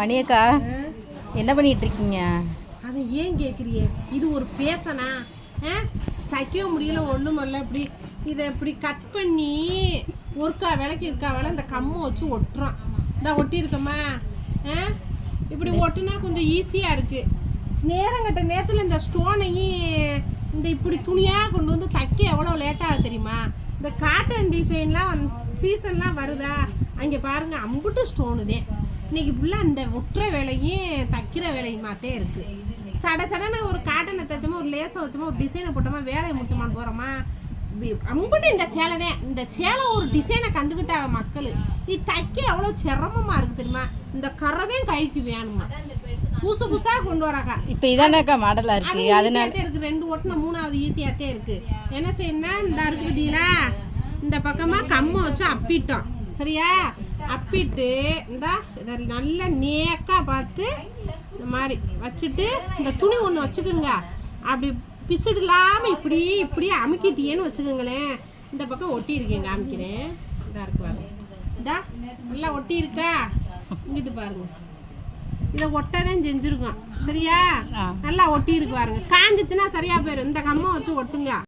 மணியக்கா என்ன பண்ணிட்டு இருக்கீங்க? அதை ஏன் கேட்குறிய? இது ஒரு பேசனா? தைக்கவும் முடியல, ஒன்றும் வரல. இப்படி இதை இப்படி கட் பண்ணி ஒருக்கா விலைக்கு இருக்கா வேலை இந்த கம்மை வச்சு ஒட்டுறோம். இந்த ஒட்டி இருக்கோமா? இப்படி ஒட்டுனா கொஞ்சம் ஈஸியாக இருக்குது. நேரங்கட்ட நேரத்தில் இந்த ஸ்டோனையும் இந்த இப்படி துணியாக கொண்டு வந்து தைக்க எவ்வளோ லேட்டாக தெரியுமா? இந்த காட்டன் டிசைன்லாம் சீசன்லாம் வருதா? அங்கே பாருங்கள், அம்புட்டு ஸ்டோனுதே. இன்றைக்கி ஃபுல்லாக இந்த ஒட்டுற வேலையும் தைக்கிற வேலையுமாத்தே இருக்குது. சடன்னு ஒரு காட்டனை தைச்சோமா, ஒரு லேசை வச்சோமா, ஒரு டிசைனை போட்டோமா, வேலையை முடிச்சோமான்னு போகிறோமா? அம்புட்டு இந்த சேலை தான். இந்த சேலை ஒரு டிசைனை கண்டுக்கிட்டாங்க மக்கள். இது தைக்க எவ்வளோ சிரமமாக இருக்குது தெரியுமா? இந்த கரைதான் கைக்கு வேணுமா, புதுசாக கொண்டு வராங்க. இப்போ இதானக்கா மாடலாக இருக்குது. அதனால இருக்குது. 2 ஒட்டின 3வது ஈஸியாகத்தே இருக்குது. என்ன செய்யணும்னா, இந்த இருக்குது பார்த்தீங்களா, இந்த பக்கமாக கம்மை வச்சு அப்பிட்டோம். சரியா? அப்பிட்டு இந்த நல்லா நேக்காக பார்த்து இந்த மாதிரி வச்சுட்டு இந்த துணி ஒன்று வச்சுக்கோங்க. அப்படி பிசுடு இல்லாமல் இப்படி அமுக்கிட்டேன்னு வச்சுக்கோங்களேன். இந்த பக்கம் ஒட்டி இருக்கேன், காமிக்கிறேன். இதாக இருக்கு பாருங்க. இதா நல்லா ஒட்டி இருக்கா? இங்கிட்டு பாருங்க, இதை ஒட்டதான் செஞ்சுருக்கோம். சரியா? நல்லா ஒட்டி இருக்கு பாருங்க. காஞ்சிச்சுன்னா சரியா போயிடும். இந்த கம்மை வச்சு ஒட்டுங்க.